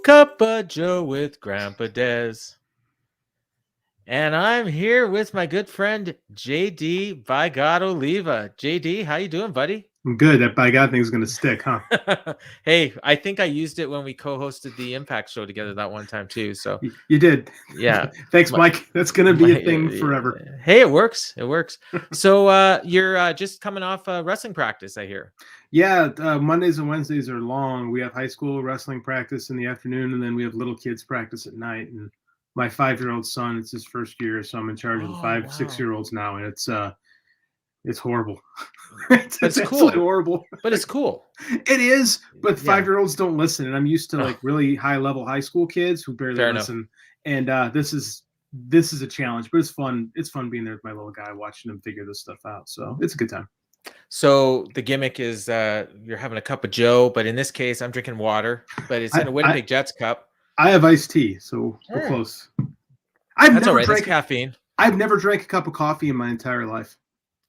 Cup of Joe with Grampa Dez. And I'm here with my good friend JD Oliva. JD, how you doing, buddy? Good. That by God thing's gonna stick, huh? Hey, I think I used it when we co-hosted the Impact show together that one time too. So You did. yeah. Thanks, Mike. That's gonna be a thing forever. Hey, it works. It works. So you're just coming off wrestling practice, I hear. Yeah, Mondays and Wednesdays are long. We have high school wrestling practice in the afternoon, and then we have little kids practice at night. And my 5-year-old son, it's his first year, so I'm in charge of the 5-6-year-olds now, and it's horrible. it's cool. Horrible. But it's cool. It is, but 5-year-olds don't listen, and I'm used to like really high-level high school kids who barely listen. And this is a challenge, but it's fun. It's fun being there with my little guy, watching him figure this stuff out. So it's a good time. So the gimmick is you're having a cup of Joe, but in this case, I'm drinking water, but it's in a Winnipeg Jets cup. I have iced tea, so we're close. That's all right. That's caffeine. I've never drank a cup of coffee in my entire life.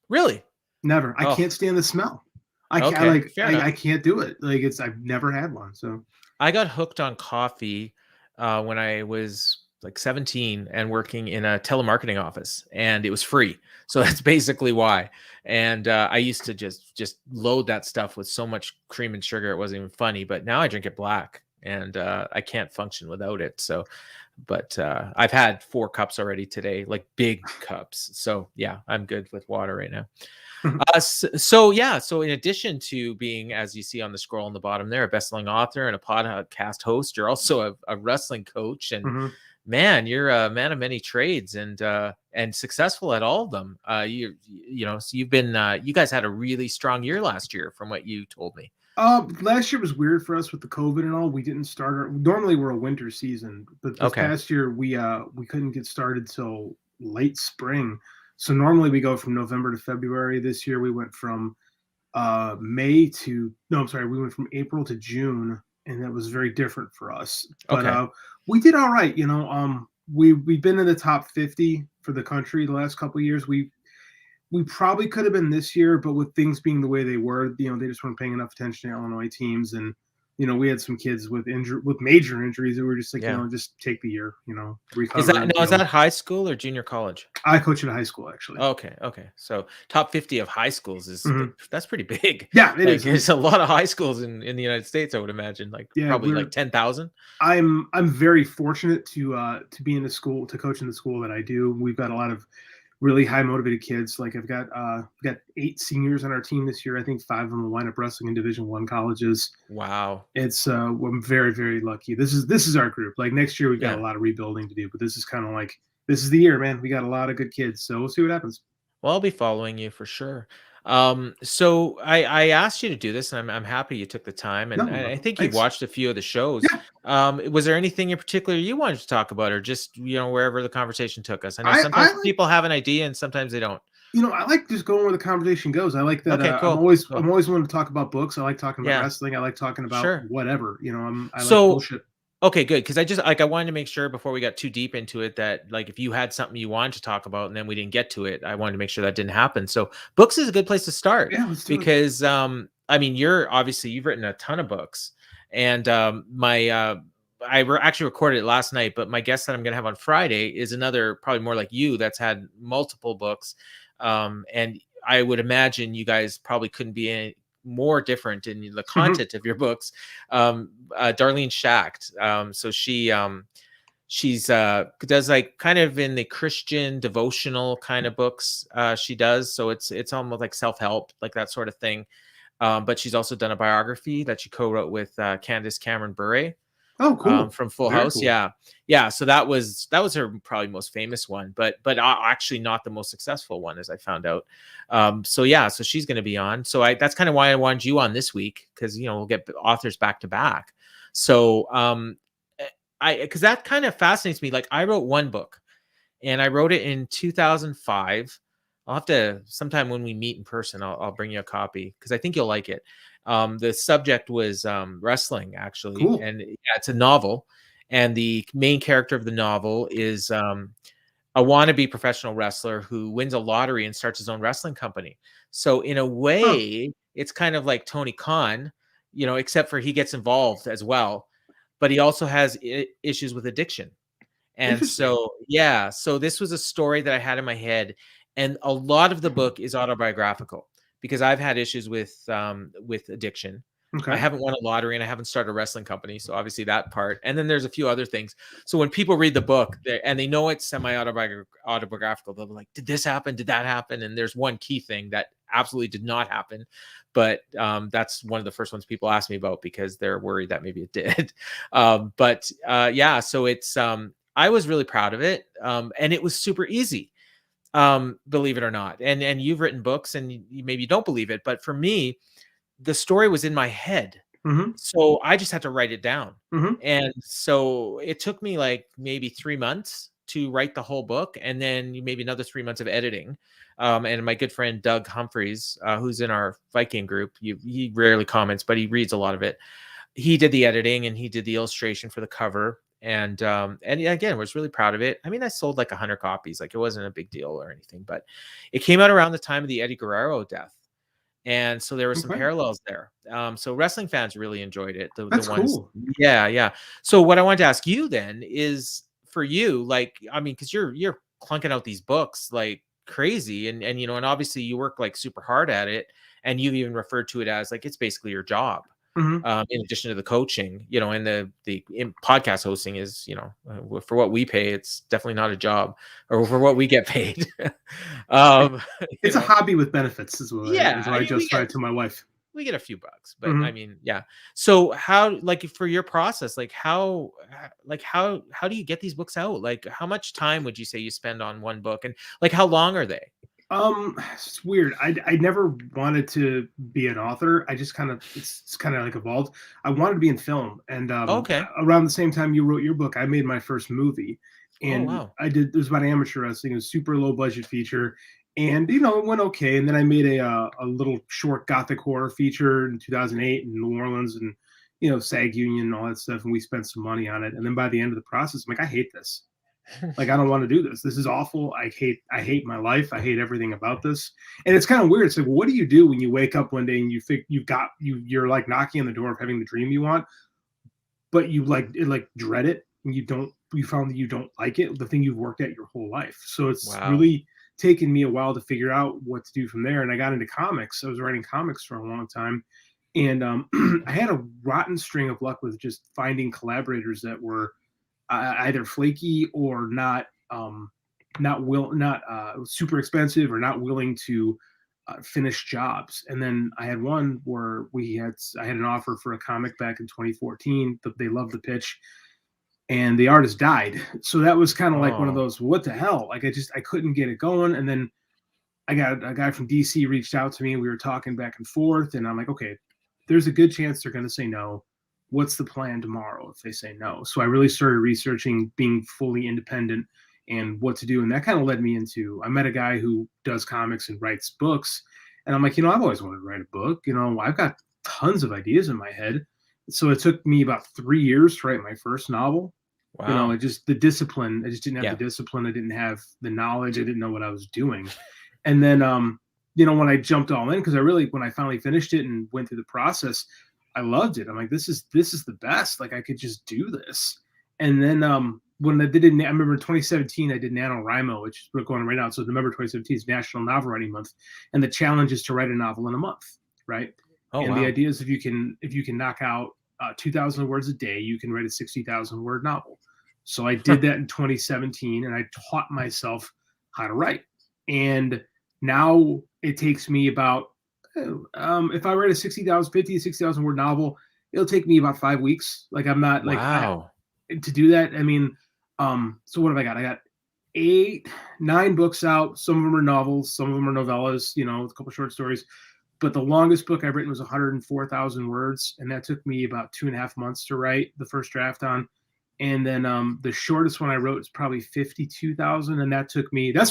Really? Never. I can't stand the smell. I can't do it. Like I've never had one. So I got hooked on coffee when I was like 17 and working in a telemarketing office, and it was free. So that's basically why. And I used to just load that stuff with so much cream and sugar. It wasn't even funny, but now I drink it black, and I can't function without it. So, but I've had 4 cups already today, like big cups. So yeah, I'm good with water right now. So in addition to being, as you see on the scroll on the bottom there, a best-selling author and a podcast host, you're also a wrestling coach, and man, you're a man of many trades, and successful at all of them. So you've been you guys had a really strong year last year, from what you told me. Last year was weird for us with the COVID and all. We didn't start. Normally we're a winter season, but this past year we couldn't get started till late spring. So normally we go from November to February. This year we went from we went from April to June, and that was very different for us. But we did all right. We've been in the top 50 for the country the last couple of years. We probably could have been this year, but with things being the way they were, they just weren't paying enough attention to Illinois teams, and we had some kids with major injuries that were just like, just take the year, recover. Is that high school or junior college? I coach at a high school, actually. Okay. So top 50 of high schools is that's pretty big. Yeah, it is. There's a lot of high schools in the United States, I would imagine, probably like 10,000. I'm very fortunate to be in the school, to coach in the school that I do. We've got a lot of really high motivated kids. Like I've got 8 seniors on our team this year. I think 5 of them will wind up wrestling in Division I colleges. Wow. It's I'm very, very lucky. This is our group. Like next year we've got a lot of rebuilding to do, but this is kind of like, this is the year, man. We got a lot of good kids. So we'll see what happens. Well, I'll be following you for sure. So I asked you to do this, and I'm happy you took the time, and I think you've watched a few of the shows. Was there anything in particular you wanted to talk about, or just wherever the conversation took us? I know sometimes people have an idea and sometimes they don't. I like just going where the conversation goes. I like that. I'm always wanting to talk about books. I like talking about wrestling. I like talking about whatever. I like bullshit. Okay, good. Because I wanted to make sure before we got too deep into it that if you had something you wanted to talk about and then we didn't get to it, I wanted to make sure that didn't happen. So books is a good place to start. Yeah, let's do because you've written a ton of books, and I actually recorded it last night, but my guest that I'm going to have on Friday is another, probably more like you, that's had multiple books, and I would imagine you guys probably couldn't be more different in the content of your books. Darlene Schacht, so she's does like kind of in the Christian devotional kind of books, she does, so it's almost like self-help, like that sort of thing, but she's also done a biography that she co-wrote with Candace Cameron Bure. Oh, cool. From Full House. Cool. Yeah. So that was her probably most famous one, but actually not the most successful one, as I found out. So she's going to be on. So that's kind of why I wanted you on this week, because we'll get authors back to back. So because that kind of fascinates me. Like I wrote one book, and I wrote it in 2005. I'll have to, sometime when we meet in person, I'll bring you a copy, because I think you'll like it. The subject was wrestling, actually. Cool. And it's a novel, and the main character of the novel is a wannabe professional wrestler who wins a lottery and starts his own wrestling company. So in a way, it's kind of like Tony Khan, except for he gets involved as well. but he also has issues with addiction. And so, yeah, so this was a story that I had in my head, and a lot of the book is autobiographical because I've had issues with addiction. Okay. I haven't won a lottery and I haven't started a wrestling company, so obviously that part. And then there's a few other things. So when people read the book and they know it's semi-autobiographical, they'll be like, "Did this happen? Did that happen?" And there's one key thing that absolutely did not happen, but that's one of the first ones people ask me about because they're worried that maybe it did. Yeah, so it's I was really proud of it, and it was super easy, believe it or not. And you've written books, and you maybe don't believe it, but for me, the story was in my head, so I just had to write it down. And so it took me like maybe 3 months to write the whole book, and then maybe another 3 months of editing. And my good friend Doug Humphreys, who's in our Viking group, he rarely comments, but he reads a lot of it. He did the editing and he did the illustration for the cover. And again, was really proud of it. I mean, I sold like 100 copies, like it wasn't a big deal or anything, but it came out around the time of the Eddie Guerrero death. And so there were some parallels there. So wrestling fans really enjoyed it. That's the ones, cool. Yeah. So what I wanted to ask you then is, for you, like, I mean, because you're clunking out these books like crazy, and and obviously you work like super hard at it, and you even referred to it as like it's basically your job. In addition to the coaching, and the podcast hosting is, for what we pay, it's definitely not a job, or for what we get paid. It's a hobby with benefits, is what I justify to my wife. We get a few bucks, but I mean, yeah. So how, like, for your process, like how do you get these books out? Like, how much time would you say you spend on one book, and like how long are they? It's weird. I never wanted to be an author. I just it's kind of like evolved. I wanted to be in film, and around the same time you wrote your book, I made my first movie, and it was about amateur wrestling. It was a super low budget feature, and it went okay. And then I made a little short gothic horror feature in 2008 in New Orleans, and SAG union and all that stuff, and we spent some money on it. And then by the end of the process, I'm like, I hate this. Like, I don't want to do this. This is awful. I hate my life. I hate everything about this. And it's kind of weird. It's like, what do you do when you wake up one day and you think you're like knocking on the door of having the dream you want, but you dread it, and you found that you don't like it, the thing you've worked at your whole life. So it's really taken me a while to figure out what to do from there. And I got into comics. I was writing comics for a long time. And I had a rotten string of luck with just finding collaborators that were either flaky or not super expensive, or not willing to finish jobs. And then I had one where I had an offer for a comic back in 2014, but they loved the pitch, and the artist died. So that was kind of like one of those, what the hell? Like, I couldn't get it going. And then I got a guy from DC reached out to me, and we were talking back and forth, and I'm like, okay, there's a good chance they're going to say no. What's the plan tomorrow if they say no? So I really started researching being fully independent and what to do. And that kind of led me into, I met a guy who does comics and writes books. And I'm like, I've always wanted to write a book. I've got tons of ideas in my head. So it took me about 3 years to write my first novel. Wow. The discipline, I just didn't have the discipline. I didn't have the knowledge. I didn't know what I was doing. And then, when I jumped all in, because when I finally finished it and went through the process, I loved it. I'm like, this is the best. Like, I could just do this. And then when I remember in 2017, I did NaNoWriMo, which we're going right now. So November 2017 is National Novel Writing Month. And the challenge is to write a novel in a month, right? The idea is if you can knock out 2,000 words a day, you can write a 60,000 word novel. So I did that in 2017, and I taught myself how to write. And now it takes me about, if I write a 60,000 word novel, it'll take me about 5 weeks. Like, I'm not like, to do that. I mean, so what have I got? I got 9 books out. Some of them are novels, some of them are novellas, a couple short stories. But the longest book I've written was 104,000 words. And that took me about 2.5 months to write the first draft on. And then the shortest one I wrote is probably 52,000, and that's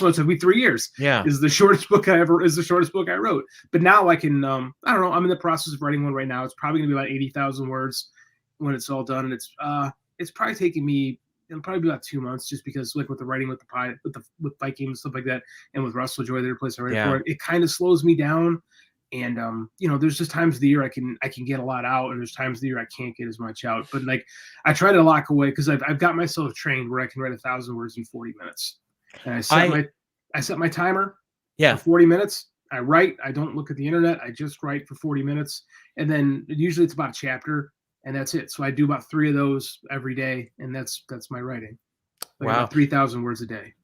what it took me 3 years. Yeah, is the shortest book I wrote. But now I can, I don't know. I'm in the process of writing one right now. It's probably gonna be about 80,000 words when it's all done, and it's probably taking me. It'll probably be about 2 months, just because, like, with the writing with Viking and stuff like that, and with Russell Joy, the place I write for it kind of slows me down. And there's just times of the year I can get a lot out, and there's times of the year I can't get as much out. But like, I try to lock away, because I've got myself trained where I can write 1,000 words in 40 minutes. And I set my timer for 40 minutes. I write. I don't look at the internet. I just write for 40 minutes, and then usually it's about a chapter, and that's it. So I do about 3 of those every day, and that's my writing. Like about 3,000 words a day.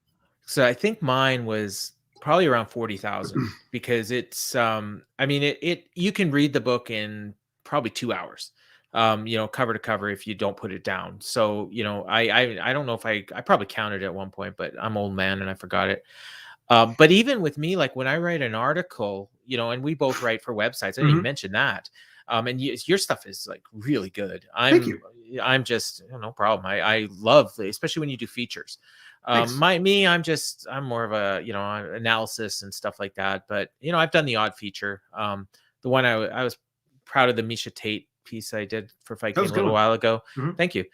So I think mine was probably around 40,000, because it's you can read the book in probably 2 hours, cover to cover, if you don't put it down. So I don't know if I probably counted at one point, but I'm old man and I forgot it. But even with me, like when I write an article, and we both write for websites, I didn't even mention that. And your stuff is like really good. Thank you. I'm just no problem. I love, especially when you do features. I'm more of a analysis and stuff like that. But I've done the odd feature. The one I was proud of, the Misha Tate piece I did for Fight Game a little while ago. Thank you.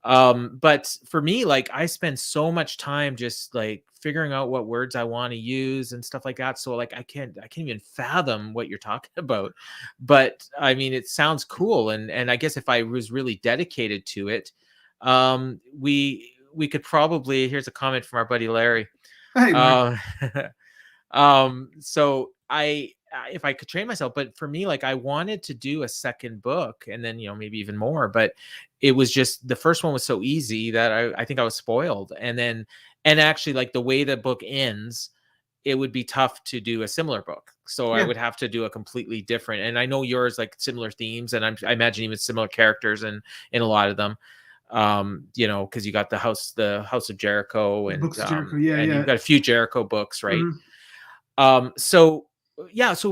But for me, like, I spend so much time just like figuring out what words I want to use and stuff like that. So like I can't even fathom what you're talking about. But I mean, it sounds cool. And I guess if I was really dedicated to it, we could probably, here's a comment from our buddy Larry. Hey, So if I could train myself, but for me, like, I wanted to do a second book, and then, maybe even more, but it was just, the first one was so easy that I think I was spoiled. And actually, like, the way the book ends, it would be tough to do a similar book. So I would have to do a completely different, and I know yours, like, similar themes, and I imagine even similar characters in a lot of them. Because you got the House of Jericho, and Books of Jericho. And you've got a few Jericho books, right? So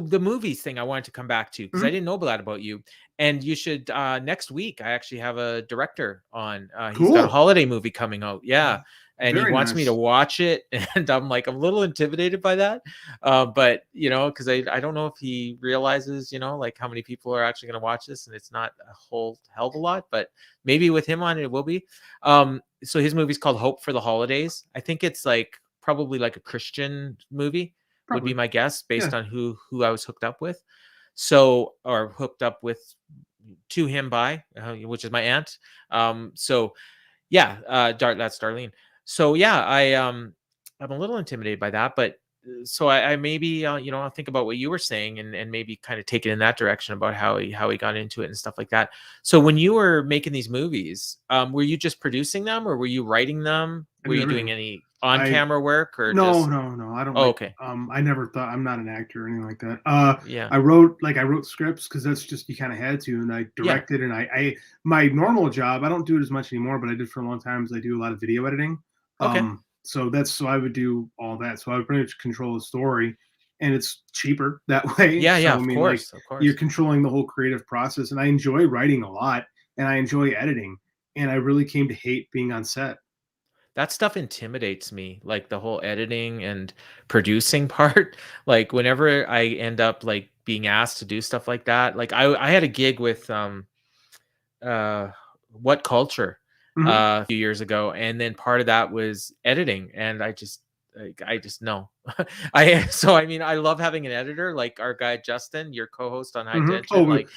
the movies thing I wanted to come back to, because I didn't know that about you. And you should, next week, I actually have a director on. He's got a holiday movie coming out. Yeah. And he wants me to watch it. And I'm like, I'm a little intimidated by that. But, because I don't know if he realizes, like, how many people are actually going to watch this. And it's not a whole hell of a lot, but maybe with him on it, it will be. So his movie's called Hope for the Holidays. I think it's like probably like a Christian movie. Would be my guess, based on who I was hooked up with. So, or hooked up with to him by, which is my aunt. That's Darlene. So yeah, I'm a little intimidated by that, but so I maybe I'll think about what you were saying, and maybe kind of take it in that direction about how he got into it and stuff like that. So when you were making these movies, were you just producing them, or were you writing them? Were you doing any on-camera work, or no, I don't. Okay. I never thought, I'm not an actor or anything like that. Yeah. I wrote scripts, because that's just, you kind of had to, and I directed, and I my normal job, I don't do it as much anymore, but I did for a long time, is I do a lot of video editing. Okay. So I would do all that. So I would pretty much control the story, and it's cheaper that way. Yeah, so, of course. You're controlling the whole creative process, and I enjoy writing a lot, and I enjoy editing, and I really came to hate being on set. That stuff intimidates me, like the whole editing and producing part. Like whenever I end up like being asked to do stuff like that, like I had a gig with What Culture a few years ago, and then part of that was editing, and I just know. I love having an editor, like our guy Justin, your co-host on High Tension.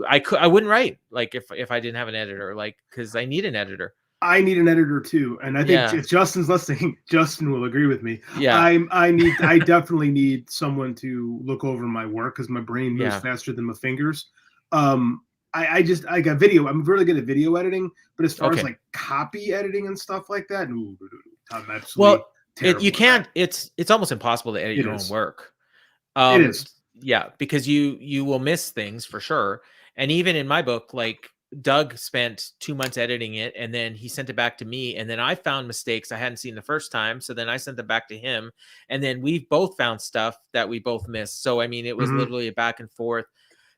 I wouldn't write, like, if I didn't have an editor, like, because I need an editor. I need an editor too, and I think if Justin's listening, Justin will agree with me. Yeah, I definitely need someone to look over my work, because my brain moves faster than my fingers. I got video. I'm really good at video editing, but as far as like copy editing and stuff like that, I'm absolutely terrible. You can't. It's almost impossible to edit your own work. It is. Yeah, because you will miss things for sure. And even in my book, like, Doug spent 2 months editing it, and then he sent it back to me, and then I found mistakes I hadn't seen the first time, so then I sent them back to him, and then we both found stuff that we both missed. So I mean, it was literally a back and forth,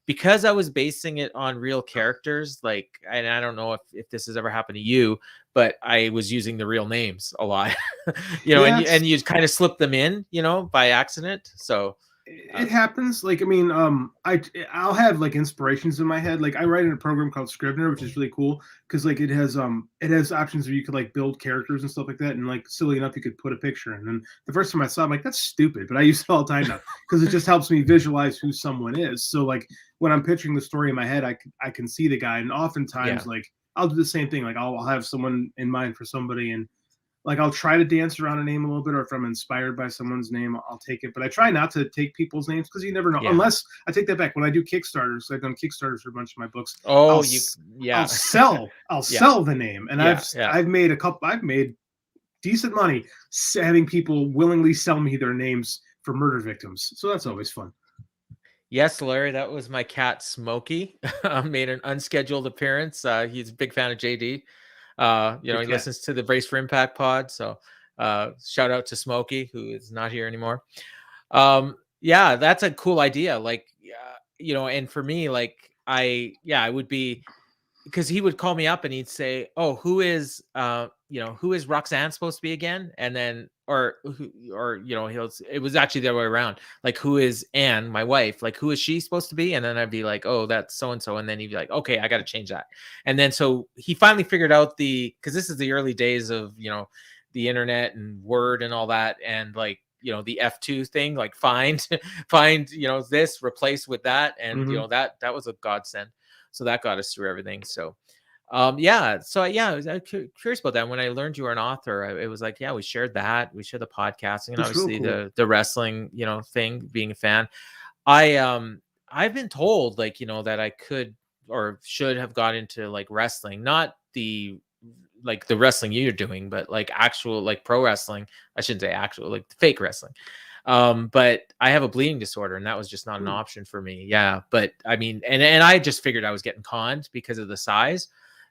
because I was basing it on real characters. Like, and I don't know if this has ever happened to you, but I was using the real names a lot. And you kind of slip them in, by accident. So It happens. Like, I mean, I'll have like inspirations in my head. Like, I write in a program called Scrivener, which is really cool because like it has options where you could like build characters and stuff like that. And like, silly enough, you could put a picture in. And the first time I saw it, I'm like, that's stupid, but I use it all the time now because it just helps me visualize who someone is. So like when I'm picturing the story in my head, I can see the guy, and oftentimes like I'll do the same thing. Like I'll have someone in mind for somebody, and like I'll try to dance around a name a little bit, or if I'm inspired by someone's name, I'll take it. But I try not to take people's names because you never know. Unless I take that back. When I do Kickstarters, I've done Kickstarters for a bunch of my books. Oh, I'll sell the name, and I've made decent money having people willingly sell me their names for murder victims. So that's always fun. Yes, Larry, that was my cat Smokey. Made an unscheduled appearance. He's a big fan of JD. He listens to the Brace for Impact pod. So shout out to Smokey, who is not here anymore. That's a cool idea. Like, and for me, like, I would be, because he would call me up and he'd say, "Oh, who is Roxanne supposed to be again?" And then, it was actually the other way around. Like, who is Anne, my wife? Like, who is she supposed to be? And then I'd be like, "Oh, that's so and so." And then he'd be like, "Okay, I got to change that." And then so he finally figured out because this is the early days of the internet and Word and all that, and like the F2 thing, like find this, replace with that, and that was a godsend. So that got us through everything. So, I was curious about that. When I learned you were an author, it was like, we shared that. We shared the podcasting, and obviously the wrestling, thing, being a fan. I've been told that I could or should have got into like wrestling, not the wrestling you're doing, but like actual like pro wrestling. I shouldn't say actual, like fake wrestling. But I have a bleeding disorder, and that was just not an option for me. Yeah. But I mean, and I just figured I was getting conned because of the size,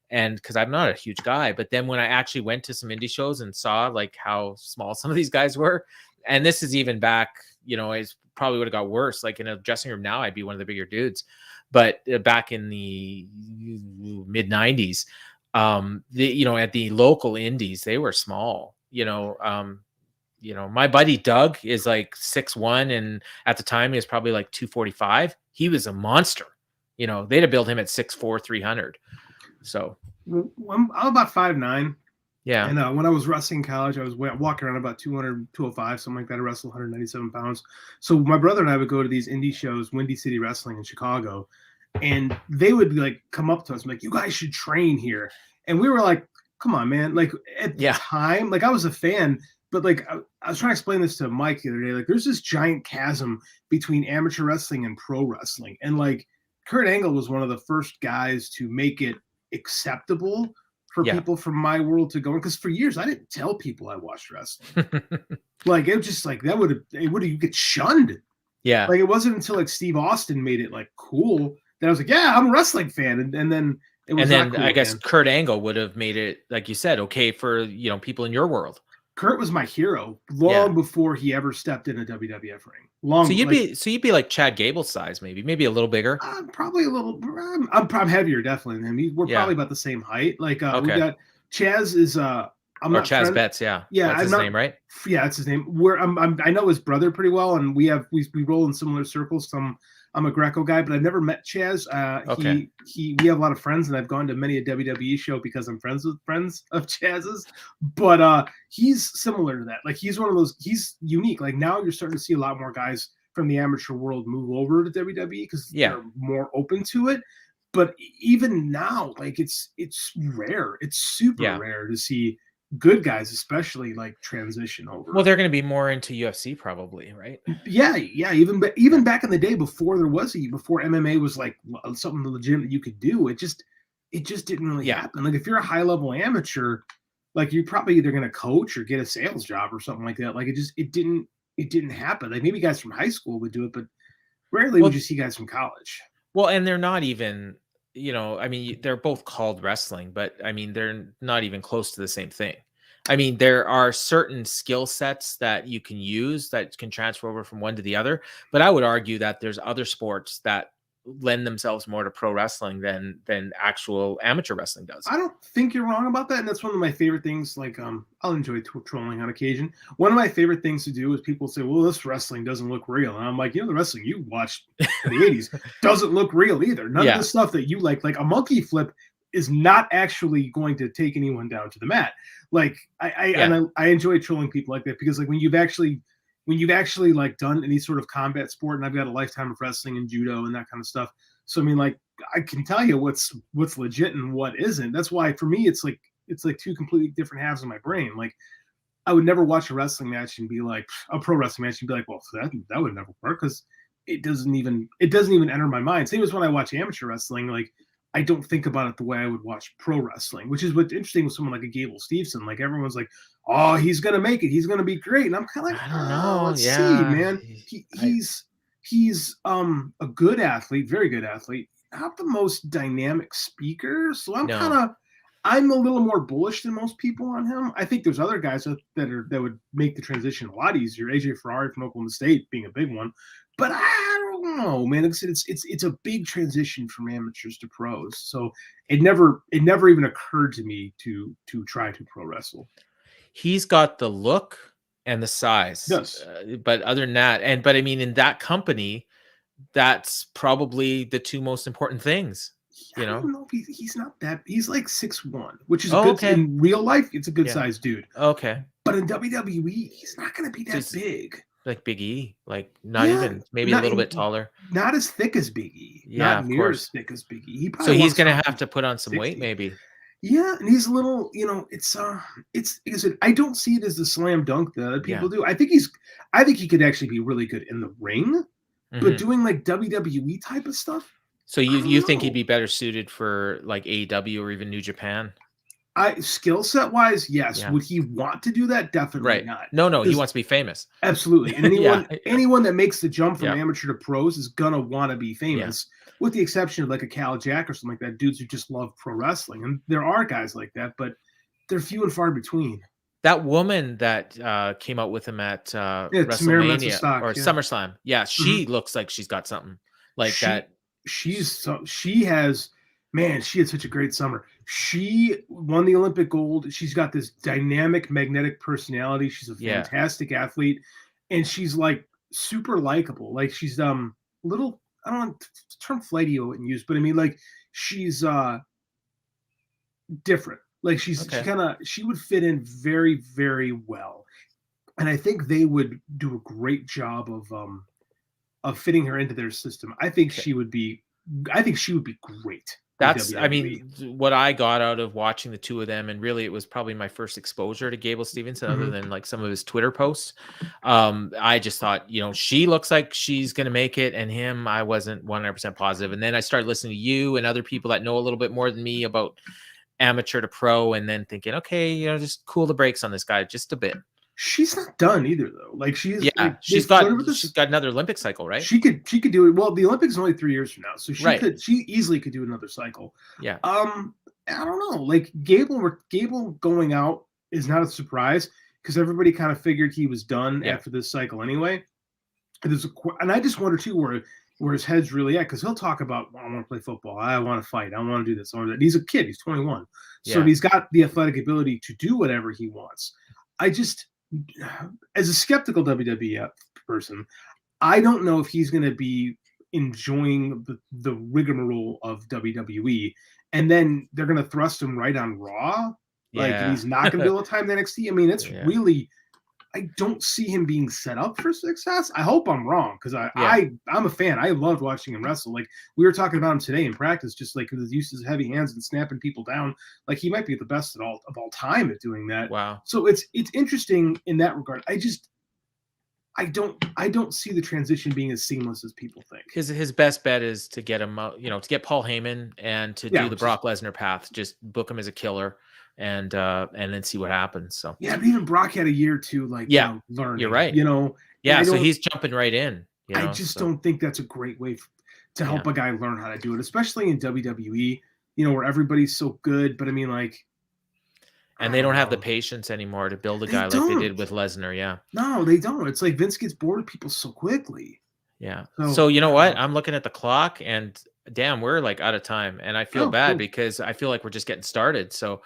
and because I'm not a huge guy. But then when I actually went to some indie shows and saw like how small some of these guys were, and this is even back, it's probably would have got worse. Like in a dressing room now, I'd be one of the bigger dudes. But back in the mid 90s, at the local indies, they were small, my buddy Doug is like 6'1", and at the time he was probably like 245. He was a monster. They'd have built him at 6'4", 300. So I'm about 5'9". Yeah. And when I was wrestling in college, I was walking around about 200, 205, something like that. I wrestled 197 pounds. So my brother and I would go to these indie shows, Windy City Wrestling in Chicago, and they would be like, come up to us and like, you guys should train here. And we were like, come on, man. Like at the time, like I was a fan, but like I was trying to explain this to Mike the other day. Like there's this giant chasm between amateur wrestling and pro wrestling. And like Kurt Angle was one of the first guys to make it acceptable for people from my world to go in. Because for years I didn't tell people I watched wrestling. Like it was just like you get shunned. Yeah. Like it wasn't until like Steve Austin made it like cool that I was like, yeah, I'm a wrestling fan. And then it was, and then cool, I guess Kurt Angle would have made it, like you said, okay for people in your world. Kurt was my hero long before he ever stepped in a WWF ring. So you'd be like Chad Gable size, maybe a little bigger. Probably a little. I'm heavier definitely than him. We're probably about the same height. Like we got Chaz is Chaz Betts, that's his name, right? Yeah, that's his name. I know his brother pretty well, and we roll in similar circles. I'm a Greco guy, but I've never met Chaz. We have a lot of friends, and I've gone to many a WWE show because I'm friends with friends of Chaz's. But he's similar to that. Like he's one of those. He's unique. Like now you're starting to see a lot more guys from the amateur world move over to WWE because they're more open to it. But even now, like it's rare. It's super rare to see good guys, especially like transition over. Well, they're going to be more into UFC probably, right? Yeah. Even back in the day before before MMA was like something legitimate that you could do, it just didn't really happen. Like if you're a high level amateur, like you're probably either going to coach or get a sales job or something like that. Like it didn't happen. Like maybe guys from high school would do it, but rarely would you see guys from college. Well, and they're not even, I mean, they're both called wrestling, but I mean, they're not even close to the same thing. I mean, there are certain skill sets that you can use that can transfer over from one to the other, but I would argue that there's other sports that lend themselves more to pro wrestling than actual amateur wrestling does. I don't think you're wrong about that, and that's one of my favorite things. Like, I'll enjoy trolling on occasion. One of my favorite things to do is people say, "Well, this wrestling doesn't look real," and I'm like, the wrestling you watched in the '80s doesn't look real either. None of the stuff that you like a monkey flip, is not actually going to take anyone down to the mat. Like, I enjoy trolling people like that, because like when you've actually like done any sort of combat sport, and I've got a lifetime of wrestling and judo and that kind of stuff. So I mean, like, I can tell you what's legit and what isn't. That's why for me it's like two completely different halves of my brain. Like, I would never watch a wrestling match and be like, a pro wrestling match and be like, well, that would never work, because it doesn't even enter my mind. Same as when I watch amateur wrestling, like, I don't think about it the way I would watch pro wrestling, which is what's interesting with someone like a Gable Steveson. Like, everyone's like, oh, he's gonna make it, he's gonna be great, and I'm kind of like, I don't know. Let's see, man. He's a good athlete, very good athlete, not the most dynamic speaker. So I'm a little more bullish than most people on him. I think there's other guys that would make the transition a lot easier. AJ Ferrari from Oklahoma State being a big one, but I don't know, man. It's a big transition from amateurs to pros. So it never even occurred to me to try to pro wrestle. He's got the look and the size. Yes. But other than that, but I mean, in that company, that's probably the two most important things. I don't know if he's not that. He's like 6'1", which is good. In real life, it's a good sized dude. Okay. But in WWE, he's not going to be that big. Like Big E, like not even, maybe a little bit taller. Not as thick as Big E. Yeah, not near as thick as Big E. So he's going to have to put on some 60. Weight, maybe. Yeah, and he's a little, it's like I said, I don't see it as the slam dunk that other people do. I think he could actually be really good in the ring, but doing like WWE type of stuff. So you think he'd be better suited for like AEW or even New Japan? Skill set wise, yes. Yeah. Would he want to do that? Definitely not. No, he wants to be famous. Absolutely. And anyone that makes the jump from amateur to pros is gonna want to be famous, with the exception of like a Cal Jack or something like that, dudes who just love pro wrestling. And there are guys like that, but they're few and far between. That woman that came out with him at WrestleMania or SummerSlam, she looks like she's got something like that. She had such a great summer. She won the Olympic gold. She's got this dynamic, magnetic personality. She's a fantastic athlete, and she's like super likable. Like, she's little, I don't know the term flighty I wouldn't use, but I mean, like, she's different. Like, she would fit in very, very well, and I think they would do a great job of fitting her into their system. I think she would be great. That's, I mean, what I got out of watching the two of them, and really it was probably my first exposure to Gable Steveson, other than like some of his Twitter posts. I just thought, she looks like she's going to make it, and him, I wasn't 100% positive. And then I started listening to you and other people that know a little bit more than me about amateur to pro, and then thinking, okay, just cool the brakes on this guy just a bit. She's not done either, though. Like, she's she's got another Olympic cycle, right? She could do it. Well, the Olympics is only 3 years from now, so she easily could do another cycle. Yeah. I don't know. Like, Gable going out is not a surprise, because everybody kind of figured he was done after this cycle anyway. And I just wonder too where his head's really at, because he'll talk about, I want to play football, I want to fight, I want to do this, I want to do that. He's a kid, he's 21, so he's got the athletic ability to do whatever he wants. I just, as a skeptical WWE person, I don't know if he's going to be enjoying the rigmarole of WWE, and then they're going to thrust him right on Raw. Like, he's not going to be able to time the NXT. I mean, it's really, I don't see him being set up for success. I hope I'm wrong, because I'm a fan. I loved watching him wrestle. Like, we were talking about him today in practice, just like with his use of heavy hands and snapping people down. Like, he might be the best of all time at doing that. Wow. So it's interesting in that regard. I don't see the transition being as seamless as people think. His best bet is to get him, to get Paul Heyman and to do the Brock Lesnar path. Just book him as a killer, and then see what happens. So but even Brock had a year to learn. You're right. So he's jumping right in. I just don't think that's a great way to help a guy learn how to do it, especially in WWE. Where everybody's so good, but I mean, like, and they don't have the patience anymore to build a guy like they did with Lesnar. Yeah. No, they don't. It's like Vince gets bored of people so quickly. Yeah. So So you know what? I'm looking at the clock and damn, we're like out of time. And I feel bad cool. because I feel like we're just getting started. So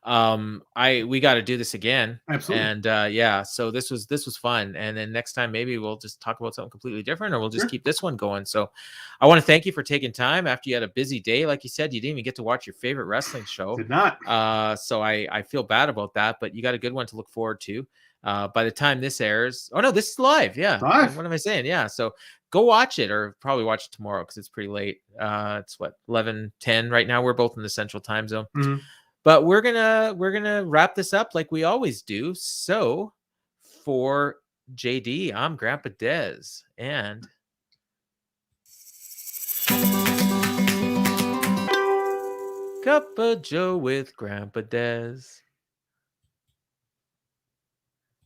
we got to do this again. Absolutely. And so this was fun. And then next time maybe we'll just talk about something completely different, or we'll just Sure. keep this one going. So I want to thank you for taking time after you had a busy day. Like you said, you didn't even get to watch your favorite wrestling show. Did not. So I feel bad about that, but you got a good one to look forward to. By the time this airs, oh no, this is live. Yeah. Live. What am I saying? Yeah. So go watch it, or probably watch it tomorrow because it's pretty late. It's what, 11:10 right now. We're both in the central time zone. Mhm. But we're gonna wrap this up like we always do. So for JD, I'm Grandpa Dez, and Cup of Joe with Grandpa Dez.